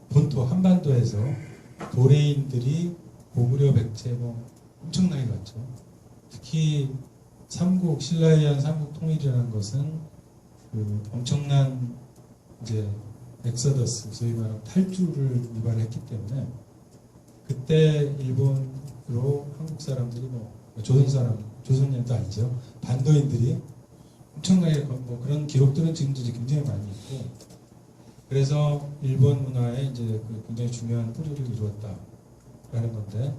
본토 한반도에서 도레인들이 고구려 백제 엄청나게 갔죠. 특히 신라에 삼국 통일이라는 것은 그 엄청난 이제 엑서더스, 소위 말하는 탈주를 유발했기 때문에 그때 일본으로 한국 사람들이 조선인도 아니죠. 반도인들이 엄청나게 그런 기록들은 지금도 굉장히 많이 있고, 그래서 일본 문화에 이제 굉장히 중요한 뿌리를 이루었다라는 건데,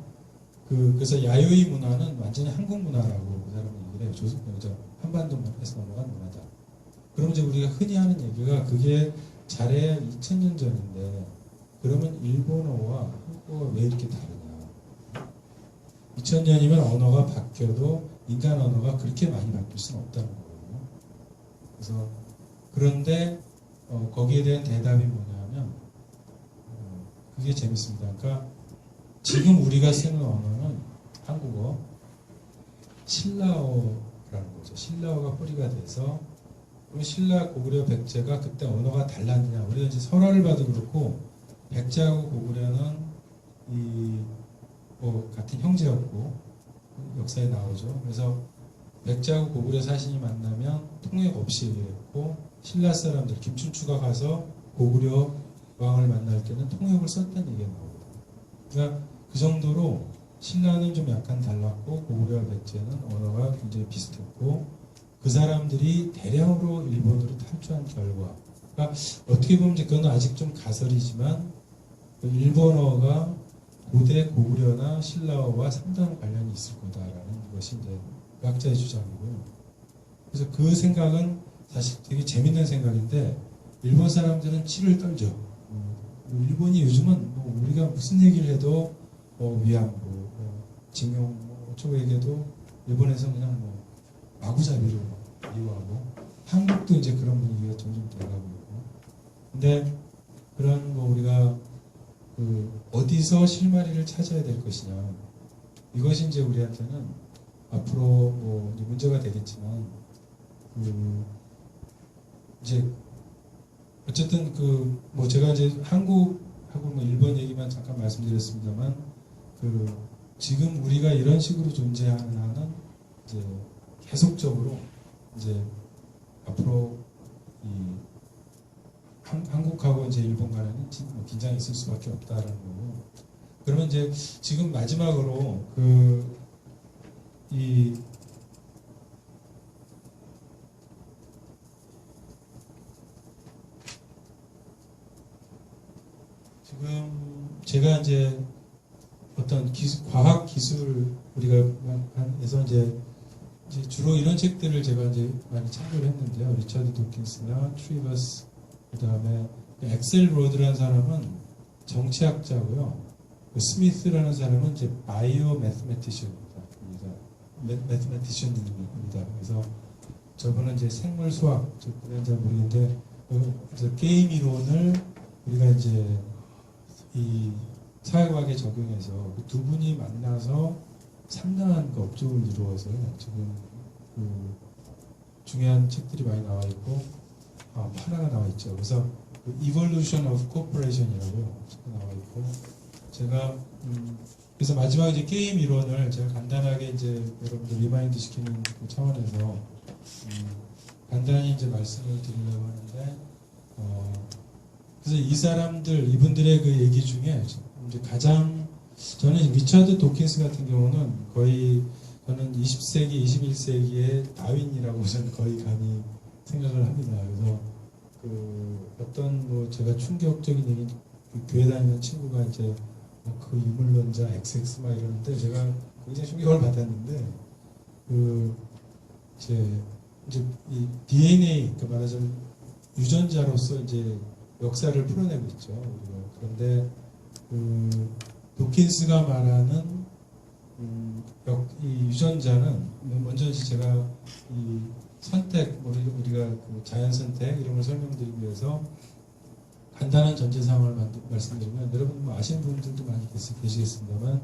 그래서 야요이 문화는 완전히 한국 문화라고 그 사람은 얘기를 해요. 한반도에서 넘어간 문화다. 그럼 이제 우리가 흔히 하는 얘기가 그게 잘해야 2000년 전인데, 그러면 일본어와 한국어가 왜 이렇게 다르냐? 2000년이면 언어가 바뀌어도 인간 언어가 그렇게 많이 바뀔 수는 없다는 거거든요. 그래서 그런데 거기에 대한 대답이 뭐냐면 그게 재밌습니다. 그러니까 지금 우리가 쓰는 언어는 한국어, 신라어라는 거죠. 신라어가 뿌리가 돼서, 그럼 신라, 고구려, 백제가 그때 언어가 달랐느냐? 우리가 이제 설화를 봐도 그렇고 백제하고 고구려는 같은 형제였고 역사에 나오죠. 그래서 백제하고 고구려 사신이 만나면 통역 없이 얘기했고, 신라 사람들 김춘추가 가서 고구려 왕을 만날 때는 통역을 썼다는 얘기가 나오거든요. 그러니까 그 정도로 신라는 좀 약간 달랐고 고구려 백제는 언어가 굉장히 비슷했고, 그 사람들이 대량으로 일본으로 탈주한 결과, 그러니까 어떻게 보면 그건 아직 좀 가설이지만 일본어가 고대 고구려나 신라어와 상당한 관련이 있을 거다라는 것이 이제 학자의 주장이고요. 그래서 그 생각은 사실 되게 재밌는 생각인데, 일본 사람들은 치를 떨죠. 일본이 요즘은 우리가 무슨 얘기를 해도 위안부, 징용 어쩌고 얘기해도 일본에서 그냥 마구잡이로 이유하고, 한국도 이제 그런 분위기가 점점 돼가고 있고. 근데 그런 우리가 어디서 실마리를 찾아야 될 것이냐, 이것이 이제 우리한테는 앞으로 이제 문제가 되겠지만, 이제 어쨌든 제가 이제 한국하고 일본 얘기만 잠깐 말씀드렸습니다만, 지금 우리가 이런 식으로 존재하는 한은 이제 계속적으로 이제 앞으로 한국하고 이제 일본 간에는 긴장이 있을 수밖에 없다라는 거고. 그러면 이제 지금 마지막으로 지금 제가 이제 어떤 과학 기술 우리가 해서 이제 주로 이런 책들을 제가 이제 많이 참고를 했는데요. 리처드 도킨스나 트리버스, 그 다음에 엑셀 로드라는 사람은 정치학자고요. 스미스라는 사람은 이제 바이오 매스매티션입니다. 매스매티션입니다. 그래서 저분은 이제 생물 수학, 저분은 잘 모르겠는데, 그래서 게임 이론을 우리가 이제 이 사회과학에 적용해서 두 분이 만나서 상당한 업적을 이루어서 지금 중요한 책들이 많이 나와 있고, 하나가 나와 있죠. 그래서 Evolution of Cooperation이라고 나와 있고, 제가 그래서 마지막에 이제 게임 이론을 제가 간단하게 이제 여러분들 리마인드 시키는 차원에서 간단히 이제 말씀을 드리려고 하는데, 그래서 이분들의 그 얘기 중에 이제 가장 저는 리처드 도킨스 같은 경우는 거의 저는 20세기, 21세기의 다윈이라고 저는 거의 감히 생각을 합니다. 그래서 어떤 제가 충격적인 얘기, 교회 다니는 친구가 이제 유물론자 XX 막 이러는데 제가 굉장히 충격을 받았는데, 이제 이 DNA, 그 말하자면 유전자로서 이제 역사를 풀어내고 있죠. 우리가. 그런데 도킨스가 말하는 이 유전자는 먼저 제가 이 선택, 우리가 자연 선택 이런 걸 설명드리기 위해서 간단한 전제 상황을 말씀드리면, 여러분 아시는 분들도 많이 계시겠습니다만,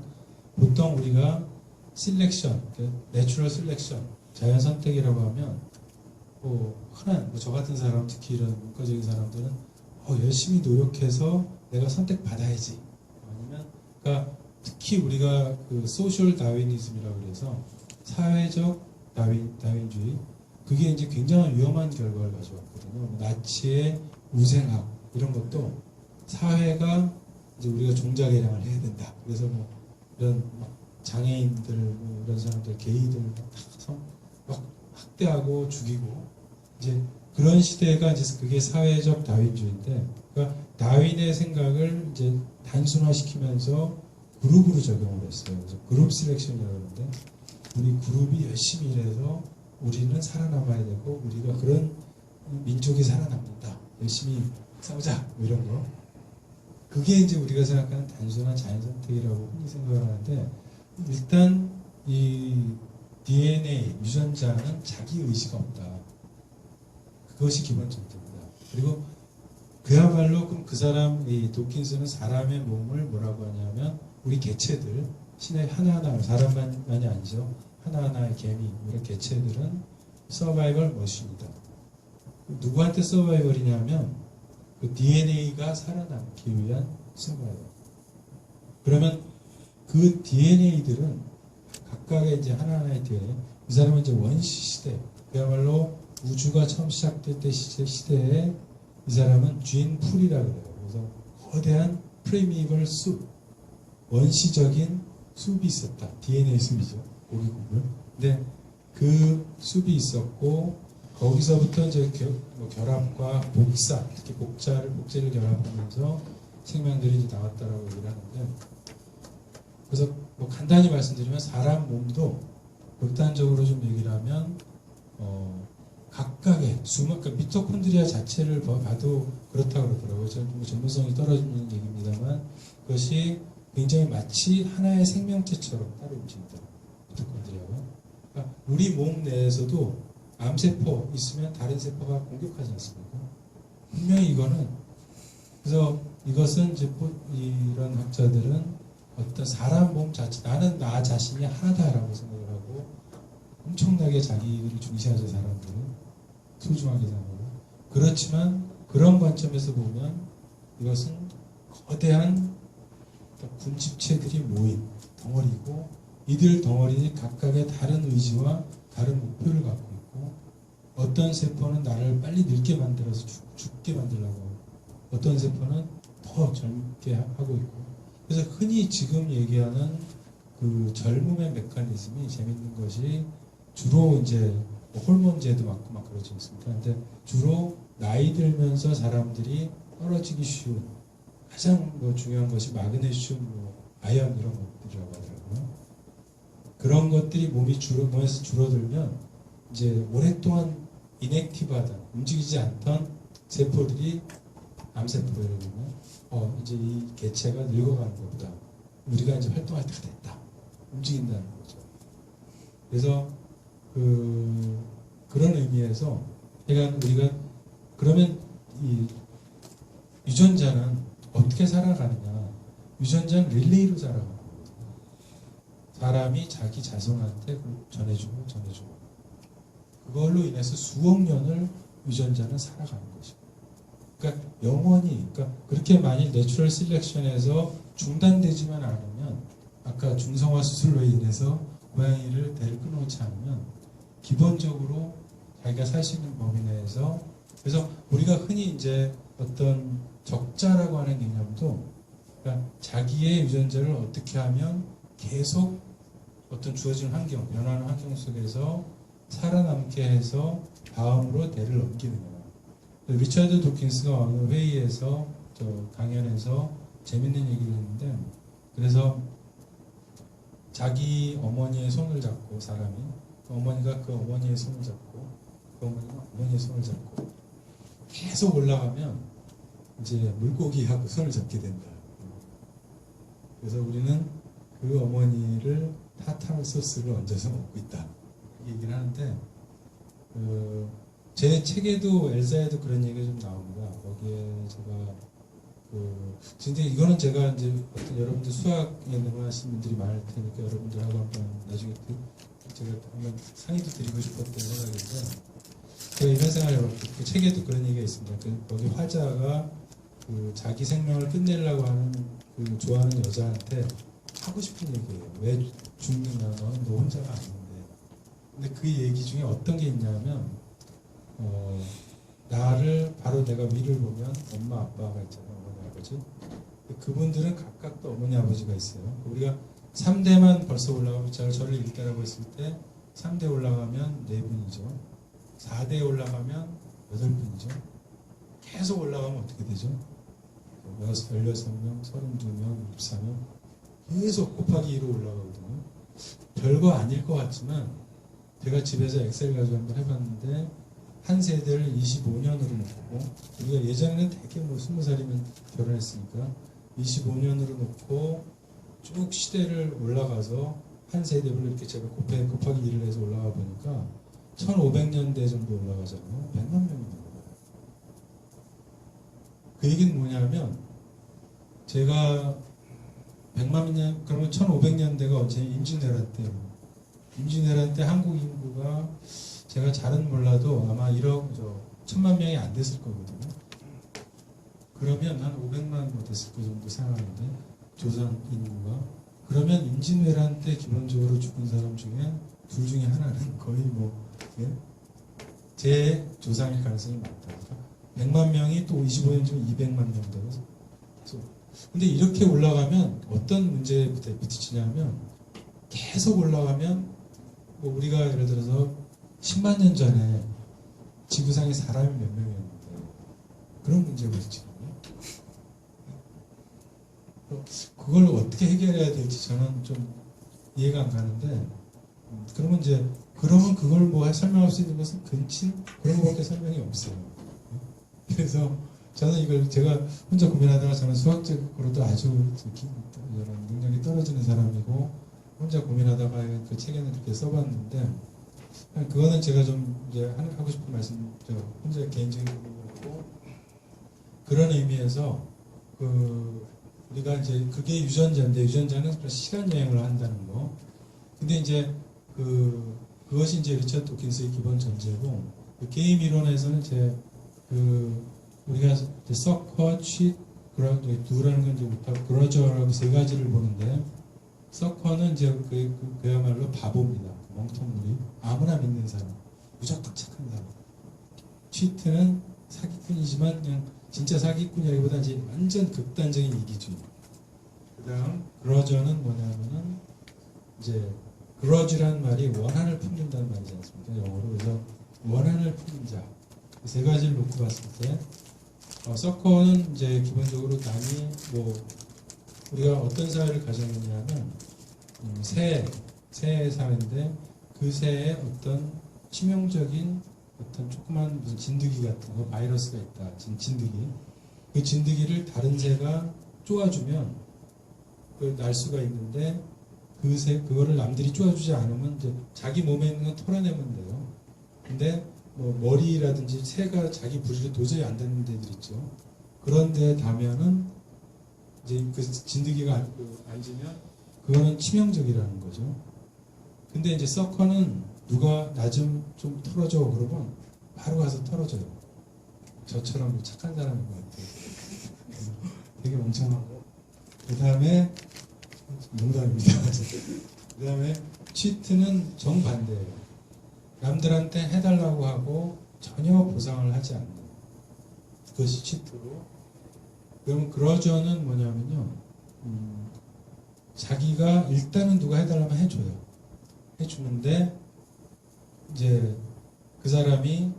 보통 우리가 셀렉션, 내추럴 셀렉션, 자연 선택이라고 하면 흔한 저 같은 사람, 특히 이런 문과적인 사람들은 열심히 노력해서 내가 선택받아야지. 아니면 그러니까 특히 우리가 그 소셜 다윈이즘이라고 그래서 사회적 다윈주의 그게 이제 굉장히 위험한 결과를 가져왔거든요. 나치의 우생학 이런 것도 사회가 이제 우리가 종자개량을 해야 된다. 그래서 뭐 이런 막 장애인들 뭐 이런 사람들 게이들 막 학대하고 죽이고 이제 그런 시대가 이제 그게 사회적 다윈주의인데 그러니까 다윈의 생각을 이제 단순화시키면서 그룹으로 적용을 했어요. 그래서 그룹 셀렉션이라고 하는데 우리 그룹이 열심히 일해서 우리는 살아남아야 되고 우리가 그런 민족이 살아남는다. 열심히 싸우자 뭐 이런 거. 그게 이제 우리가 생각하는 단순한 자연선택이라고 흔히 생각을 하는데 일단 이 DNA 유전자는 자기 의지가 없다. 그것이 기본적입니다. 그리고 그야말로 그럼 그 사람 이 도킨스는 사람의 몸을 뭐라고 하냐면 우리 개체들 신의 하나하나 사람만이 아니죠. 하나하나의 개미 이런 개체들은 서바이벌 머신이다. 누구한테 서바이벌이냐면 그 DNA가 살아남기 위한 서바이벌. 그러면 그 DNA들은 각각의 이제 하나하나의 DNA 이 사람은 이제 원시 시대 그야말로 우주가 처음 시작될 때 시대에 이 사람은 쥔풀이라고 그래요. 그래서 거대한 프리미벌 숲 원시적인 숲이 있었다. DNA 숲이죠. 고기국물. 근데 그 숲이 있었고 거기서부터 이제 결합과 복사, 특히 복제를 결합하면서 생명들이 이제 나왔다라고 얘기를 하는데 그래서 뭐 간단히 말씀드리면 사람 몸도 극단적으로 좀 얘기를 하면 각각의 그러니까 미토콘드리아 자체를 봐도 그렇다고 그러더라고요. 저는 전문성이 떨어지는 얘기입니다만 그것이 굉장히 마치 하나의 생명체처럼 따로 움직인다. 미토콘드리아가. 그러니까 우리 몸 내에서도 암세포 있으면 다른 세포가 공격하지 않습니까? 분명히 이거는 그래서 이것은 이제 이런 학자들은 어떤 사람 몸 자체 나는 나 자신이 하나다라고 생각을 하고 엄청나게 자기를 중시하는 사람들은 소중하게 생각하고 그렇지만 그런 관점에서 보면 이것은 거대한 군집체들이 모인 덩어리고 이들 덩어리는 각각의 다른 의지와 다른 목표를 갖고 있고 어떤 세포는 나를 빨리 늙게 만들어서 죽게 만들려고 하고 어떤 세포는 더 젊게 하고 있고 그래서 흔히 지금 얘기하는 그 젊음의 메커니즘이 재밌는 것이 주로 이제 호르몬제도 많고 막 그러지 않습니까? 근데 주로 나이 들면서 사람들이 떨어지기 쉬운 가장 중요한 것이 마그네슘, 아연 이런 것들이라고 하더라고요. 그런 것들이 몸에서 줄어들면 이제 오랫동안 인액티브하던 움직이지 않던 세포들이 암세포 예를 들면 이제 이 개체가 늙어가는 것보다 우리가 이제 활동할 때가 됐다. 움직인다는 거죠. 그래서 그런 의미에서 그러니까 우리가 그러면 이 유전자는 어떻게 살아가느냐? 유전자는 릴레이로 살아가는 거거든요. 사람이 자기 자손한테 전해주고 그걸로 인해서 수억 년을 유전자는 살아가는 것이고 그러니까 영원히 그러니까 그렇게 만일 내추럴 셀렉션에서 중단되지만 않으면 아까 중성화 수술로 인해서 고양이를 대를 끊어놓지 않으면 기본적으로 자기가 살 수 있는 범위 내에서 그래서 우리가 흔히 이제 어떤 적자라고 하는 개념도 그러니까 자기의 유전자를 어떻게 하면 계속 어떤 주어진 환경, 변화하는 환경 속에서 살아남게 해서 다음으로 대를 넘기느냐. 리처드 도킨스가 어느 회의에서 강연에서 재밌는 얘기를 했는데 그래서 자기 어머니의 손을 잡고 사람이 어머니가 그 어머니의 손을 잡고 그 어머니가 어머니의 손을 잡고 계속 올라가면 이제 물고기하고 손을 잡게 된다. 그래서 우리는 그 어머니를 타타르 소스를 얹어서 먹고 있다. 얘기를 하는데 제 책에도 엘사에도 그런 얘기가 좀 나옵니다. 거기에 제가 근데 이거는 제가 이제 어떤 여러분들 수학에 능하신 분들이 많을 테니까 여러분들하고 한번 나중에 제가 한번 상의도 드리고 싶었던 생각인데 제가 이런 생각을 해봤고 그 책에도 그런 얘기가 있습니다. 거기 화자가 그 자기 생명을 끝내려고 하는 그 좋아하는 여자한테 하고 싶은 얘기예요. 왜 죽느냐, 너는 너 혼자가 아닌데. 근데 그 얘기 중에 어떤 게 있냐면 나를 바로 내가 위를 보면 엄마 아빠가 있잖아요. 어머니 아버지. 그분들은 각각 또 어머니 아버지가 있어요. 우리가 3대만 벌써 올라가면 저를 1대라고 했을 때 3대 올라가면 4분이죠. 4대 올라가면 8분이죠. 계속 올라가면 어떻게 되죠? 16명, 32명, 64명 계속 곱하기 2로 올라가거든요. 별거 아닐 것 같지만 제가 집에서 엑셀 가지고 한번 해봤는데 한 세대를 25년으로 놓고 우리가 예전에는 되게 뭐 20살이면 결혼했으니까 25년으로 놓고 쭉 시대를 올라가서 한 세대별로 이렇게 제가 곱하기 2를 해서 올라가 보니까 1500년대 정도 올라가잖아요. 100만 명이 넘어가요. 그 얘기는 뭐냐면 제가 100만 년 그러면 1500년대가 언제 임진왜란 때예요. 임진왜란 때 한국 인구가 제가 잘은 몰라도 아마 1000만 명이 안 됐을 거거든요. 그러면 한 500만 뭐 됐을 거 정도 생각하는데 조선 인구가 그러면 임진왜란 때 기본적으로 죽은 사람 중에 둘 중에 하나는 거의 제 조상일 가능성이 많다. 100만 명이 또 25년 중 200만 명 되고 근데 이렇게 올라가면 어떤 문제에 부딪히냐면 계속 올라가면 뭐 우리가 예를 들어서 10만 년 전에 지구상에 사람이 몇 명이었는데 그런 문제가 부딪히거든요. 그걸 어떻게 해결해야 될지 저는 좀 이해가 안 가는데 그러면 그걸 뭐 설명할 수 있는 것은 근친 그런 것밖에 설명이 없어요. 그래서 저는 이걸 제가 혼자 고민하다가 저는 수학적으로도 아주 이런 능력이 떨어지는 사람이고 혼자 고민하다가 그 책에는 그렇게 써봤는데 그거는 제가 좀 이제 하고 싶은 말씀 혼자 개인적인 부분이었고 그런 의미에서 우리가 이제 그게 유전자인데 유전자는 시간 여행을 한다는 거. 근데 이제 그것이 이제 리처드 도킨스의 기본 전제고 그 게임 이론에서는 우리가 서커, 취, 두라는 건 이제 못하고 그러저라고 세 가지를 보는데 서커는 이제 그야말로 바보입니다. 멍텅구리 아무나 믿는 사람, 무조건 착한 사람. 취트는 사기꾼이지만 그냥 진짜 사기꾼이라기보다 이제 완전 극단적인 이기주의. 그다음 그러저는 뭐냐면은 이제 그러지라는 말이 원한을 품는다는 말이지 않습니까? 영어로. 그래서 원한을 품는 자. 세 가지를 놓고 봤을 때 서커는 이제 기본적으로 남이 우리가 어떤 사회를 가정했냐면 새 사회인데 그 새에 어떤 치명적인 어떤 조그만 무슨 진드기 같은 거 바이러스가 있다. 진드기. 그 진드기를 다른 새가 쪼아주면 날 수가 있는데 그거를 남들이 쪼아주지 않으면 이제 자기 몸에 있는 건 털어내면 돼요. 근데 머리라든지 새가 자기 부리를 도저히 안 닿는 데들 있죠. 그런 데 닿으면은 이제 그 진드기가 앉으면 그거는 치명적이라는 거죠. 근데 이제 서커는 누가 나 좀 털어줘 그러면 바로 가서 털어줘요. 저처럼 착한 사람인 것 같아요. 되게 멍청하고. 그 다음에 농담입니다. 그 다음에 치트는 정반대예요. 남들한테 해달라고 하고 전혀 보상을 하지 않는 그것이 치트고 그러면 그러저는 뭐냐면요 자기가 일단은 누가 해달라면 해주는데 이제 그 사람이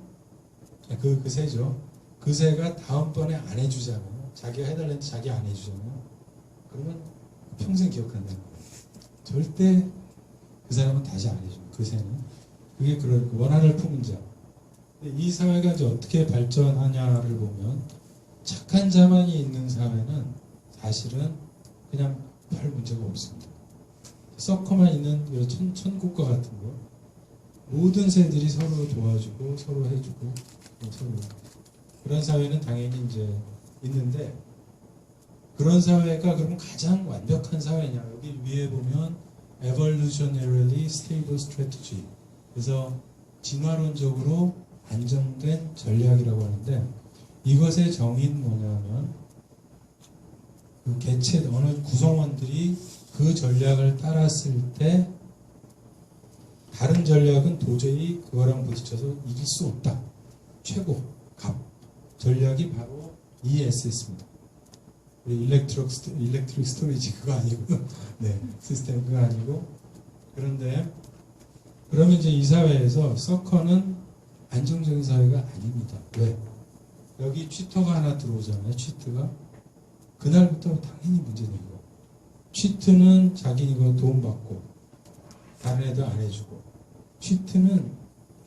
그 새죠. 그 새가 다음번에 안 해주잖아요. 자기가 해달라는데 자기 안 해주잖아요. 그러면 평생 기억한다는 거예요. 절대 그 사람은 다시 안 해줘요. 그 새는. 그게 그런 원한을 품은 자. 이 사회가 이제 어떻게 발전하냐를 보면 착한 자만이 있는 사회는 사실은 그냥 별 문제가 없습니다. 서커만 있는 천국과 같은 거 모든 새들이 서로 도와주고 서로 해주고 서로 그런 사회는 당연히 이제 있는데 그런 사회가 그러면 가장 완벽한 사회냐 여기 위에 보면 evolutionarily stable strategy 그래서 진화론적으로 안정된 전략이라고 하는데 이것의 정의는 뭐냐면 그 개체 어느 구성원들이 그 전략을 따랐을 때 다른 전략은 도저히 그거랑 부딪혀서 이길 수 없다. 최고 갑 전략이 바로 ESS입니다. 우리 일렉트릭 스토리지 그거 아니고 네 시스템 그거 아니고 그런데 그러면 이제 이 사회에서 서커는 안정적인 사회가 아닙니다. 왜? 여기 취터가 하나 들어오잖아요. 취트가 그날부터 당연히 문제된 거예요. 취트는 자기 이거 돈 받고 다른 애들 안 해주고 취트는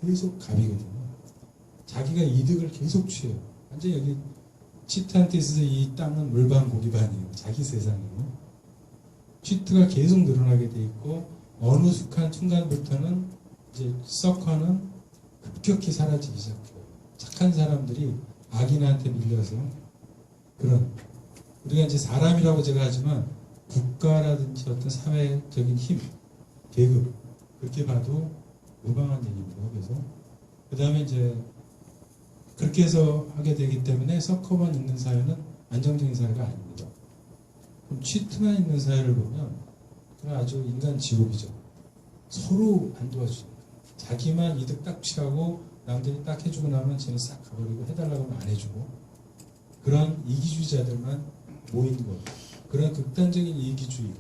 계속 갑이거든요. 자기가 이득을 계속 취해요. 완전 여기 취트한테 있어서 이 땅은 물반 고기반이에요. 자기 세상이에요. 취트가 계속 늘어나게 돼 있고 어느 순간부터는 이제 서커는 급격히 사라지기 시작해요. 착한 사람들이 악인한테 밀려서 그런 우리가 이제 사람이라고 제가 하지만 국가라든지 어떤 사회적인 힘, 계급 그렇게 봐도 무방한 얘기입니다. 그래서 그 다음에 이제 그렇게 해서 하게 되기 때문에 서커만 있는 사회는 안정적인 사회가 아닙니다. 그럼 취트만 있는 사회를 보면 그건 아주 인간 지옥이죠. 서로 안 도와주니까 자기만 이득 딱 취하고 남들이 딱 해주고 나면 쟤는 싹 가버리고 해달라고 하면 안 해주고 그런 이기주의자들만 모이는 거예요. 그런 극단적인 이기주의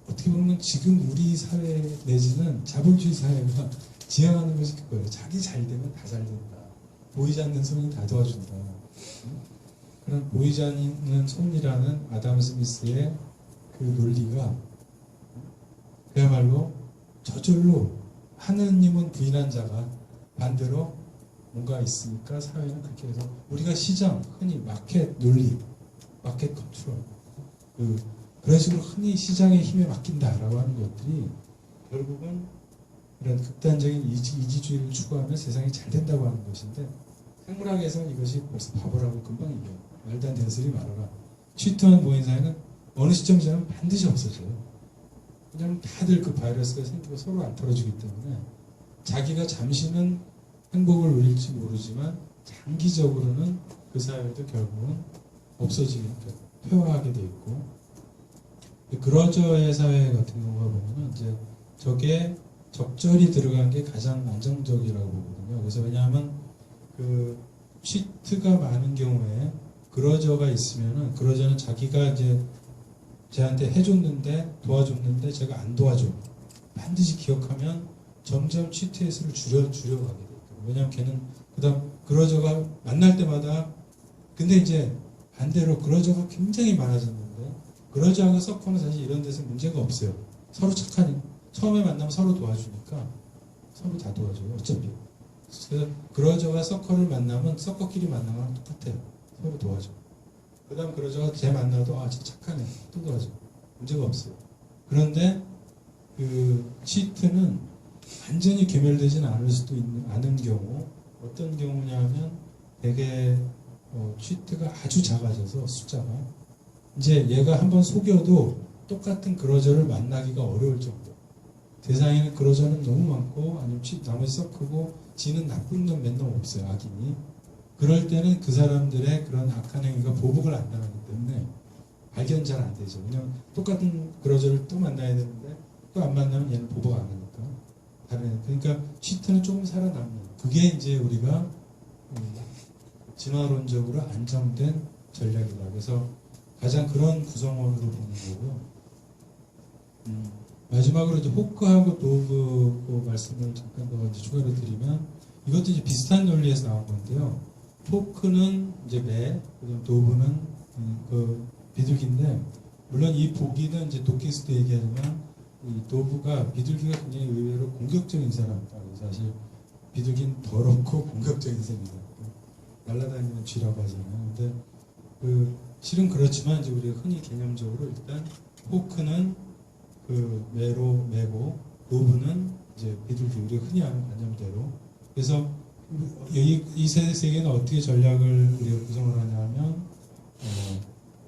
어떻게 보면 지금 우리 사회 내지는 자본주의 사회가 지향하는 것이 그거예요. 자기 잘 되면 다 잘 된다. 보이지 않는 손이 다 도와준다. 그런 보이지 않는 손이라는 아담 스미스의 그 논리가 그야말로 저절로 하느님은 부인한 자가 반대로 뭔가 있으니까 사회는 그렇게 해서 우리가 시장, 흔히 마켓 논리, 마켓 컨트롤 그런 식으로 흔히 시장의 힘에 맡긴다라고 하는 것들이 결국은 이런 극단적인 이기주의를 추구하면 세상이 잘 된다고 하는 것인데 생물학에서는 이것이 벌써 바보라고 금방 이겨요. 말도 안 되는 소리 말아라. 취트한 모인사회는 어느 시점 지나면 반드시 없어져요. 왜냐하면 다들 그 바이러스가 생기고 서로 안 털어주기 때문에 자기가 잠시는 행복을 누릴지 모르지만 장기적으로는 그 사회도 결국은 없어지게 퇴화하게 돼 있고 그러저의 사회 같은 경우가 보면은 이제 저게 적절히 들어간 게 가장 안정적이라고 보거든요. 그래서 왜냐하면 그 취트가 많은 경우에 그러저가 있으면은 그러저는 자기가 이제 쟤한테 해줬는데 도와줬는데 제가 안 도와줘. 반드시 기억하면 점점 취트의 수를 줄여가게 돼요. 왜냐하면 걔는 그다음 그러저가 만날 때마다 근데 이제 반대로 그러저가 굉장히 많아졌는데 그러저하고 서커는 사실 이런 데서 문제가 없어요. 서로 착하니 처음에 만나면 서로 도와주니까 서로 다 도와줘요. 어차피. 그래서 그러저와 서커를 만나면 서커끼리 만나면 똑같아요. 서로 도와줘. 그 다음 그러저가 쟤 만나도 아, 쟤 착하네. 또 도와줘. 문제가 없어요. 그런데 그 취트는 완전히 괴멸되지는 않을 수도 있는 않은 경우 어떤 경우냐면 되게 취트가 아주 작아져서 숫자가 이제 얘가 한번 속여도 똑같은 그러저를 만나기가 어려울 정도. 세상에는 그러저는 너무 많고 아니면 나머지 썩 크고 지는 나쁜 놈 몇 놈 없어요. 악인이. 그럴 때는 그 사람들의 그런 악한 행위가 보복을 안 당하기 때문에 발견 잘 안 되죠. 왜냐면 똑같은 그러저를 또 만나야 되는데 또 안 만나면 얘는 보복 안 하니까. 다른 그러니까 취트는 조금 살아남는. 그게 이제 우리가 진화론적으로 안정된 전략이다. 그래서 가장 그런 구성원으로 보는 거고요. 마지막으로 이제 호크하고 도브 말씀을 잠깐 더 이제 추가로 드리면 이것도 이제 비슷한 논리에서 나온 건데요. 호크는 이제 매, 그다음 도브는 그 비둘기인데 물론 이 보기는 이제 도킹스도 얘기하지만 이 도브가 비둘기가 굉장히 의외로 공격적인 사람이다. 사실 비둘기는 더럽고 공격적인 셈이다. 날아다니는 쥐라고 하잖아요. 근데 그 실은 그렇지만 이제 우리가 흔히 개념적으로 일단 호크는 그 매로 매고 도브는 이제 비둘기 우리가 흔히 아는 관념대로 그래서 이 세계는 어떻게 전략을 우리가 구성을 하냐면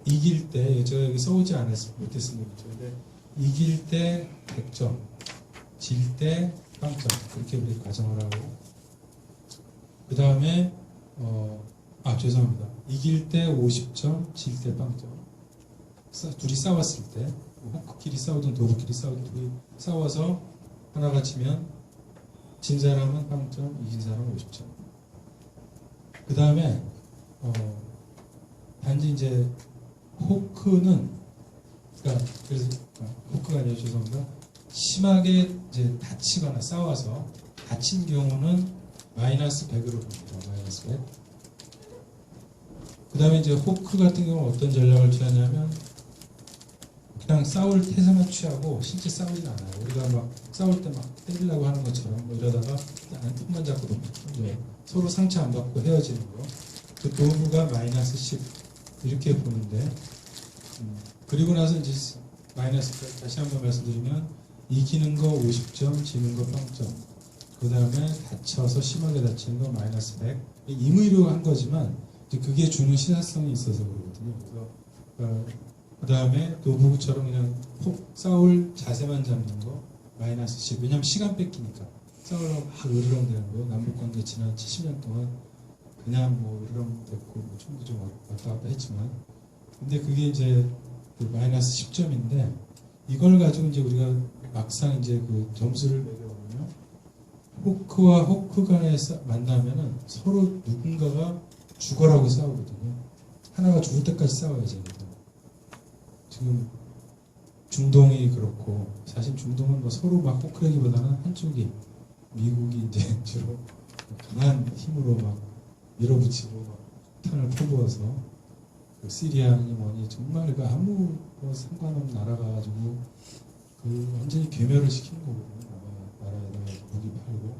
이길 때 제가 여기 써오지 못했습니다. 근데 이길 때 100점, 질 때 빵점 그렇게 우리 가정을 하고 그 다음에 죄송합니다. 이길 때 50점, 질 때 빵점. 둘이 싸웠을 때, 호크끼리 싸우든 도브끼리 싸우든 둘이 싸워서 하나가 치면 진 사람은 빵점, 이긴 사람은 50점. 그 다음에 단지 이제 호크는 그러니까 그래서 호크가 아니라 죄송합니다. 심하게 이제 다치거나 싸워서 다친 경우는 마이너스 100으로 봅니다. 마이너스 100. 그 다음에 이제 호크 같은 경우는 어떤 전략을 취하냐면 그냥 싸울 태세만 취하고 실제 싸우진 않아요. 우리가 막 싸울 때 막 때리려고 하는 것처럼 뭐 이러다가 손만 잡고 서로 상처 안 받고 헤어지는 거. 그 도구가 마이너스 10 이렇게 보는데 그리고 나서 이제 마이너스 100 다시 한번 말씀드리면 이기는 거 50점, 지는 거 0점. 그 다음에 다쳐서 심하게 다치는 거 마이너스 100. 임의로 한 거지만 그게 주는 시사성이 있어서 그러거든요. 그래서 그 다음에 노부부처럼 그냥 싸울 자세만 잡는 거 마이너스 10. 왜냐면 시간 뺏기니까 싸우려고 막 으르렁대는 거. 남북관계 지난 70년 동안 그냥 뭐 으르렁댔고 뭐 충분히 좀 왔다 갔다 했지만 근데 그게 이제 그 마이너스 10점인데 이걸 가지고 이제 우리가 막상 이제 그 점수를 매겨보면요. 호크와 호크 간에 만나면은 서로 누군가가 죽어라고 싸우거든요. 하나가 죽을 때까지 싸워야 됩니다. 지금 중동이 그렇고 사실 중동은 뭐 서로 막 호크라기보다는 한쪽이 미국이 이제 주로 강한 힘으로 막 밀어붙이고 막 탄을 퍼부어서 그 시리아니 뭐니 정말 그 아무 뭐 상관없는 나라가 가지고 그 완전히 괴멸을 시키는 거거든요. 나라에다가 무기 팔고.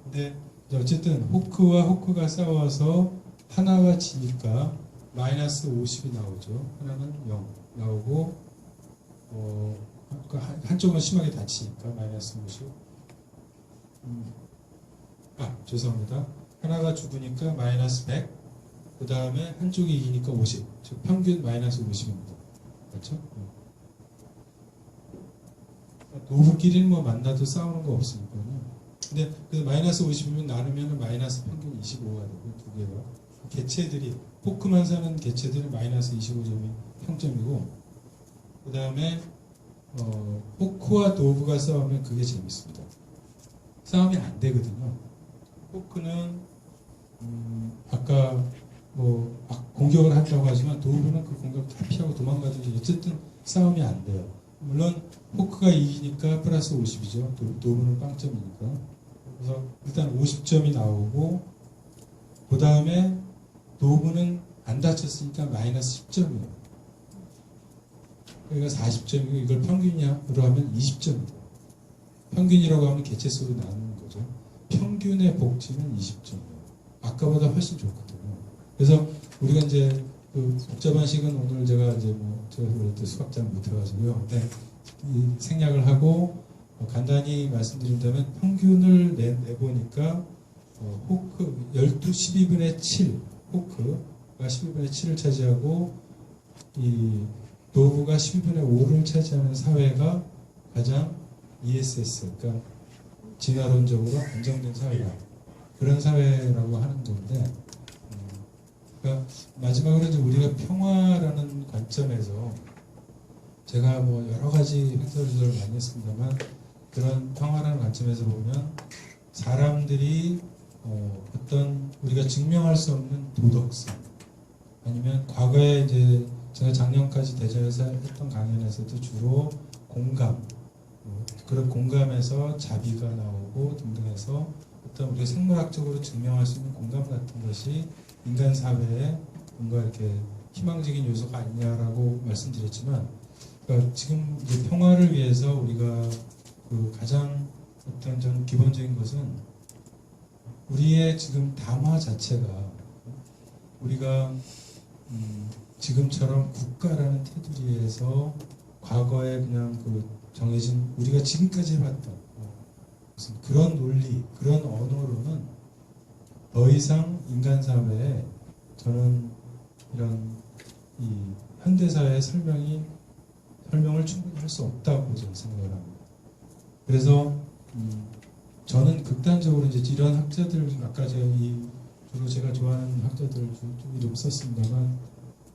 근데 어쨌든 호크와 호크가 싸워서 하나가 지니까 마이너스 50이 나오죠. 하나는 0 나오고 한쪽은 심하게 다치니까 마이너스 50. 죄송합니다. 하나가 죽으니까 마이너스 100. 그 다음에 한쪽이 이기니까 50. 즉 평균 마이너스 50입니다. 그렇죠? 노부끼리는 뭐 만나도 싸우는 거 없으니까요. 근데 그 마이너스 50이면 나누면 마이너스 평균 25가 되고 두 개가 개체들이 호크만 사는 개체들은 마이너스 25점이 평점이고 그 다음에 호크와 도브가 싸우면 그게 재밌습니다. 싸움이 안 되거든요. 호크는 아까 뭐 공격을 한다고 하지만 도브는 그 공격 다 피하고 도망가든지 어쨌든 싸움이 안 돼요. 물론 호크가 이기니까 플러스 50이죠. 도브는 빵점이니까. 그래서 일단 50점이 나오고 그 다음에 도브는 안 다쳤으니까 마이너스 10점이에요. 그러니까 40점이고 이걸 평균으로 하면 20점이에요. 평균이라고 하면 개체수로 나누는 거죠. 평균의 복지는 20점이에요. 아까보다 훨씬 좋거든요. 그래서 우리가 이제 그 복잡한 식은 오늘 제가 이제 제가 원래 때 수학 잘 못해가지고요. 근데 이 생략을 하고 간단히 말씀드린다면 평균을 내보니까 호크 12분의 7 호크가 12분의 7을 차지하고 이 도브가 12분의 5를 차지하는 사회가 가장 ESS 그러니까 진화론적으로 안정된 사회다. 그런 사회라고 하는 건데 그러니까 마지막으로 이제 우리가 평화라는 관점에서 제가 뭐 여러 가지 횡설수설을 많이 했습니다만 그런 평화라는 관점에서 보면 사람들이 어떤 우리가 증명할 수 없는 도덕성 아니면 과거에 이제 제가 작년까지 대전에서 했던 강연에서도 주로 공감 그런 공감에서 자비가 나오고 등등해서 어떤 우리가 생물학적으로 증명할 수 있는 공감 같은 것이 인간 사회에 뭔가 이렇게 희망적인 요소가 아니냐라고 말씀드렸지만 그러니까 지금 이제 평화를 위해서 우리가 그 가장 어떤 좀 기본적인 것은 우리의 지금 담화 자체가 우리가 지금처럼 국가라는 테두리에서 과거에 그냥 그 정해진 우리가 지금까지 해왔던 무슨 그런 논리, 그런 언어로는 더 이상 인간 사회에 저는 이런 이 현대사회의 설명을 충분히 할 수 없다고 저는 생각을 합니다. 그래서 저는 극단적으로 이제 이런 학자들 아까 주로 제가 좋아하는 학자들 좀 이름 썼습니다만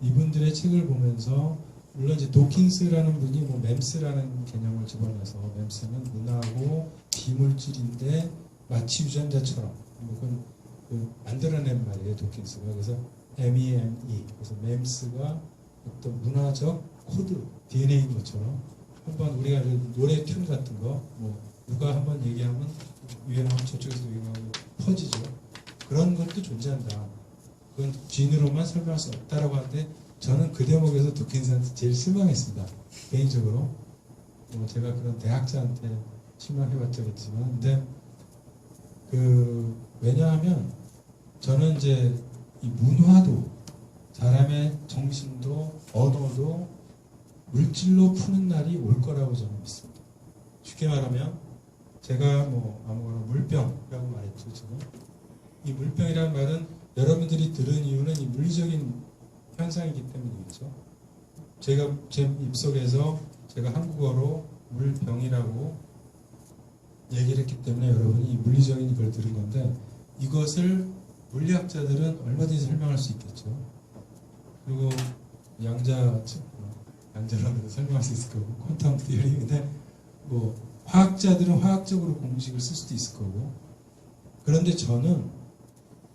이분들의 책을 보면서 물론 이제 도킨스라는 분이 뭐 맴스라는 개념을 집어넣어서 맴스는 문화고 비물질인데 마치 유전자처럼 뭐 그건 만들어낸 말이에요 도킨스가. 그래서 MEME 그래서 맴스가 어떤 문화적 코드 DNA인 것처럼 한번 우리가 노래 튠 같은 거 뭐 누가 한번 얘기하면 유행하면 저쪽에서 유행하고 퍼지죠. 그런 것도 존재한다. 그건 쥐인으로만 설명할 수 없다라고 하는데 저는 그 대목에서 도킨스한테 제일 실망했습니다. 개인적으로. 뭐 제가 그런 대학자한테 실망해봤자겠지만, 근데 왜냐하면 저는 이제 이 문화도 사람의 정신도 언어도 물질로 푸는 날이 올 거라고 저는 믿습니다. 쉽게 말하면 제가 뭐 아무거나 물병이라고 말했죠. 지금 이 물병이라는 말은 여러분들이 들은 이유는 이 물리적인 현상이기 때문이겠죠. 제가 제 입속에서 제가 한국어로 물병이라고 얘기를 했기 때문에 여러분이 이 물리적인 걸 들은 건데 이것을 물리학자들은 얼마든지 설명할 수 있겠죠. 그리고 양자라면 설명할 수 있을 거고 퀀텀 티어리인데 뭐 화학자들은 화학적으로 공식을 쓸 수도 있을 거고 그런데 저는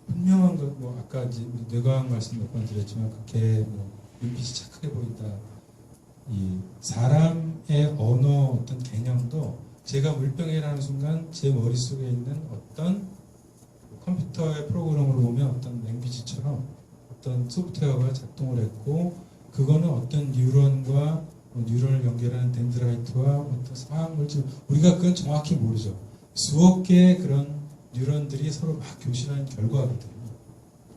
분명한 것, 뭐 아까 이제 우리 뇌과학 말씀 몇 번 드렸지만 그게 뭐 눈빛이 착하게 보인다. 이 사람의 언어 어떤 개념도 제가 물병이라는 순간 제 머릿속에 있는 어떤 컴퓨터의 프로그램으로 보면 어떤 랭귀지처럼 어떤 소프트웨어가 작동을 했고 그거는 어떤 뉴런과 뉴런을 연결하는 덴드라이트와 어떤 화학물질 우리가 그건 정확히 모르죠. 수억 개의 그런 뉴런들이 서로 막 교신하는 결과거든요.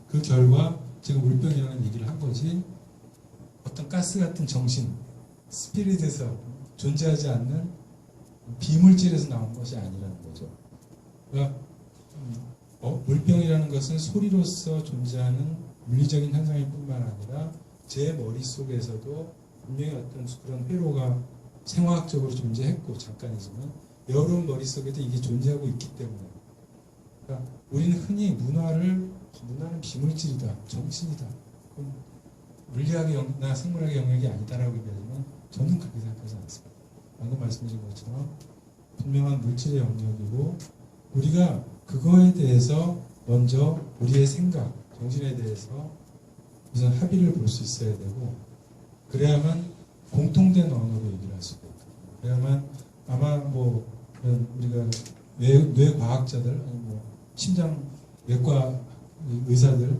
그 결과 제가 물병이라는 얘기를 한 거지 어떤 가스 같은 정신 스피릿에서 존재하지 않는 비물질에서 나온 것이 아니라는 거죠. 그러니까 물병이라는 것은 소리로서 존재하는 물리적인 현상일 뿐만 아니라 제 머릿속에서도 분명히 어떤 그런 회로가 생화학적으로 존재했고 잠깐이지만 여러분 머릿속에도 이게 존재하고 있기 때문에 그러니까 우리는 흔히 문화는 비물질이다, 정신이다. 그럼 물리학의 영역이나 생물학의 영역이 아니다라고 얘기하지만 저는 그렇게 생각하지 않습니다. 방금 말씀드린 것처럼 분명한 물질의 영역이고 우리가 그거에 대해서 먼저 우리의 생각, 정신에 대해서 우선 합의를 볼 수 있어야 되고 그래야만 공통된 언어로 얘기를 할 수가 있거든요. 그래야만 아마 뭐 우리가 뇌과학자들 아니 뭐 심장외과 의사들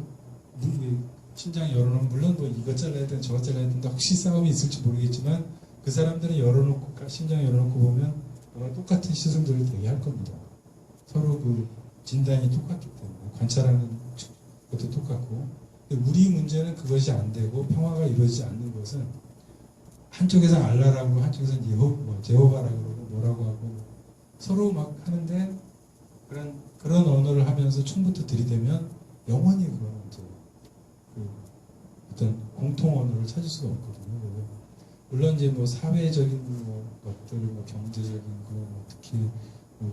심장 열어놓으면 물론 뭐 이것 잘라야 되는 저것 잘라야 되는데 혹시 싸움이 있을지 모르겠지만 그 사람들은 열어놓고 심장 열어놓고 보면 아마 똑같은 시선들을 되게 할 겁니다. 서로 그 진단이 똑같기 때문에 관찰하는 것도 똑같고 근데 우리 문제는 그것이 안 되고 평화가 이루어지지 않는 것은 한쪽에서 알라라고 한쪽에서 제호바라고 그러고 뭐라고 하고 서로 막 하는데 그런 언어를 하면서 처음부터 들이대면 영원히 그거는 이제 어떤 공통 언어를 찾을 수가 없거든요. 물론 이제 뭐 사회적인 것들, 경제적인 거, 특히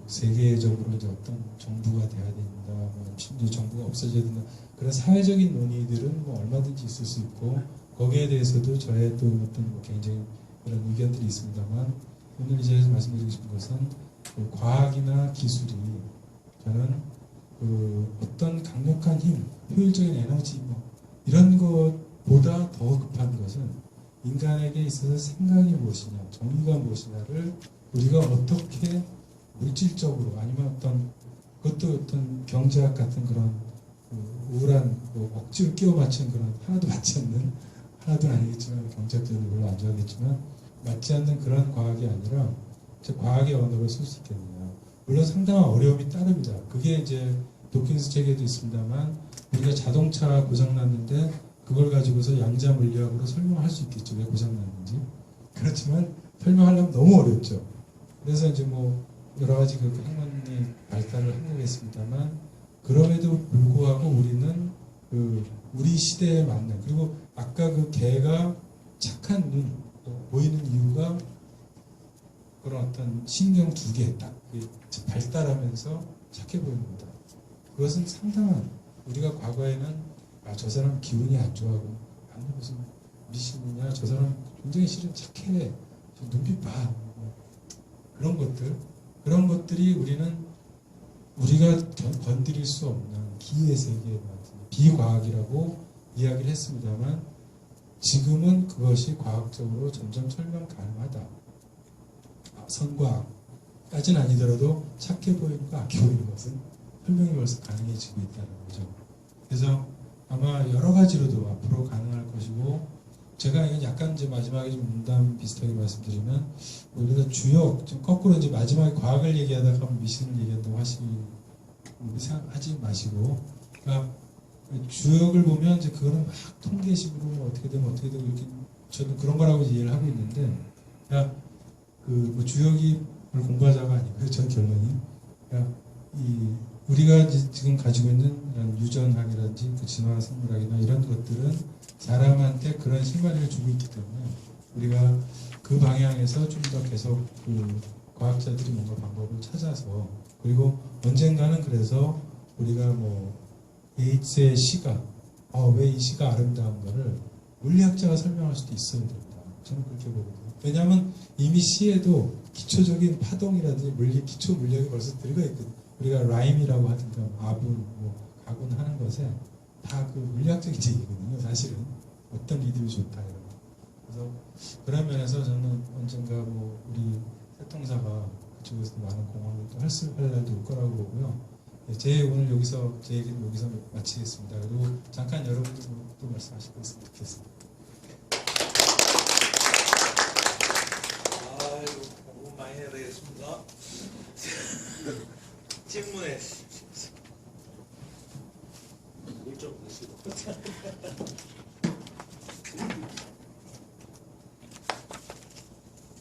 세계적으로 이제 어떤 정부가 돼야 된다, 심지어 정부가 없어져야 된다. 그런 사회적인 논의들은 뭐 얼마든지 있을 수 있고 거기에 대해서도 저의 또 어떤 개인적인 그런 의견들이 있습니다만 오늘 이 자리에서 말씀드리고 싶은 것은 과학이나 기술이 저는 어떤 강력한 힘, 효율적인 에너지 이런 것보다 더 급한 것은 인간에게 있어서 생각이 무엇이냐, 정의가 무엇이냐를 우리가 어떻게 물질적으로 아니면 그것도 어떤 경제학 같은 그런 우울한 억지로 끼워 맞춘 그런 하나도 맞지 않는 하나도 아니겠지만 경제학자들은 별로 안 좋아하겠지만 맞지 않는 그런 과학이 아니라 과학의 언어를 쓸 수 있겠느냐. 물론 상당한 어려움이 따릅니다. 그게 이제 도킨스 책에도 있습니다만 우리가 자동차 고장났는데 그걸 가지고서 양자 물리학으로 설명할 수 있겠죠. 왜 고장났는지. 그렇지만 설명하려면 너무 어렵죠. 그래서 이제 뭐 여러 가지 그 학문이 발달을 한 거겠습니다만 그럼에도 불구하고 우리는 우리 시대에 맞는 그리고 아까 그 개가 착한 눈 보이는 이유가 그런 어떤 신경 두 개 딱 발달하면서 착해 보입니다. 그것은 상당한 우리가 과거에는 저 사람 기운이 안 좋아하고 아니 무슨 미신이냐 저 사람 굉장히 실은 착해, 눈빛 봐, 뭐 그런 것들이 우리가 건드릴 수 없는 기의 세계 같은 비과학이라고 이야기를 했습니다만 지금은 그것이 과학적으로 점점 설명 가능하다. 선과학까지는 아니더라도 착해 보이는 거 악해 보이는 것은 설명이 벌써 가능해지고 있다는 거죠. 그래서 아마 여러 가지로도 앞으로 가능할 것이고, 제가 이건 약간 이제 마지막에 좀 문담 비슷하게 말씀드리면, 우리가 주역, 좀 거꾸로 이제 마지막에 과학을 얘기하다가 미신을 얘기한다고 하지 마시고, 그러니까 주역을 보면 이제 그거는 막 통계식으로 뭐 어떻게 되고 이렇게 저는 그런 거라고 이해를 하고 있는데, 그러니까 뭐 주역이 공부하자가 아니고요. 전 결론이. 그러니까 우리가 지금 가지고 있는 이런 유전학이라든지 그 진화 생물학이나 이런 것들은 사람한테 그런 실마리를 주고 있기 때문에 우리가 그 방향에서 좀 더 계속 그 과학자들이 뭔가 방법을 찾아서, 그리고 언젠가는 그래서 우리가 뭐 예이츠의 시가 왜 이 시가 아름다운 거를 물리학자가 설명할 수도 있어야 된다. 저는 그렇게 보거든요. 왜냐하면 이미 시에도 기초적인 파동이라든지 기초 물리학이 벌써 들어가 있거든요. 우리가 라임이라고 하든가 아분, 가군 하는 것에 다 그 물리학적인 얘기거든요. 사실은 어떤 리듬이 좋다 이런 거. 그래서 그런 면에서 저는 언젠가 우리 세통사가 그쪽에서 많은 공헌을 또 할 날도 올 거라고 보고요. 오늘 여기서 제 얘기는 여기서 마치겠습니다. 그리고 잠깐 여러분들 또 말씀하실 거 있으면 듣겠습니다. 아이고, 공부 많이 해야 되겠습니다. 질문해. 물좀 드시고.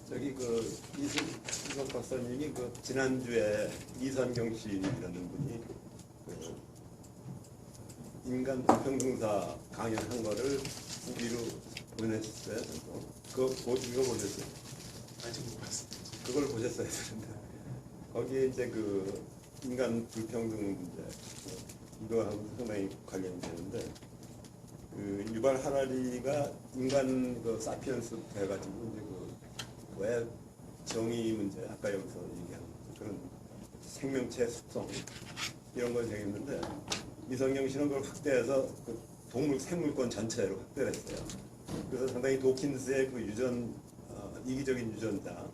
저기 이석 박사님이 지난주에 이선경 씨라는 분이 인간 불평등사 강연한 거를 우리로 보냈어요. 그거 읽어보셨어요? 아직 못 봤습니다. 그걸 보셨어야 되는데 거기에 이제 인간 불평등 문제 이거하고 상당히 관련이 되는데 유발 하라리가 인간 사피엔스 돼가지고 이제 왜 정의 문제 아까 여기서 얘기한 그런 생명체 숙성 이런 걸 얘기했는데 이성경 씨는 그걸 확대해서 동물 생물권 전체로 확대를 했어요. 그래서 상당히 도킨스의 이기적인 유전자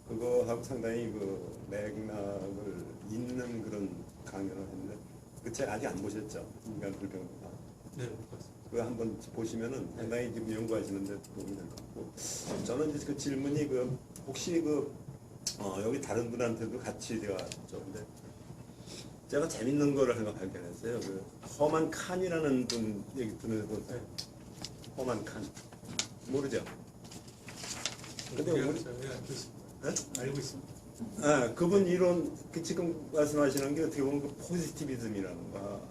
그거하고 상당히 맥락을 잇는 그런 강연을 했는데 그 책 아직 안 보셨죠? 인간 불평등사. 네, 못 봤습니다. 그거 한번 보시면은 상당히 지금 연구하시는데 도움이 될 것 같고, 저는 이제 그 질문이 혹시 여기 다른 분한테도 같이 제가 여쭤는데 제가 재밌는 거를 하나 발견했어요. 허만 칸이라는 분 얘기 들어도 허만 칸 모르죠? 근데 우리 알고 있습니다. 네? 알고 있습니다. 그분 이론 지금 말씀하시는 게 어떻게 보면 포지티비즘이라는 거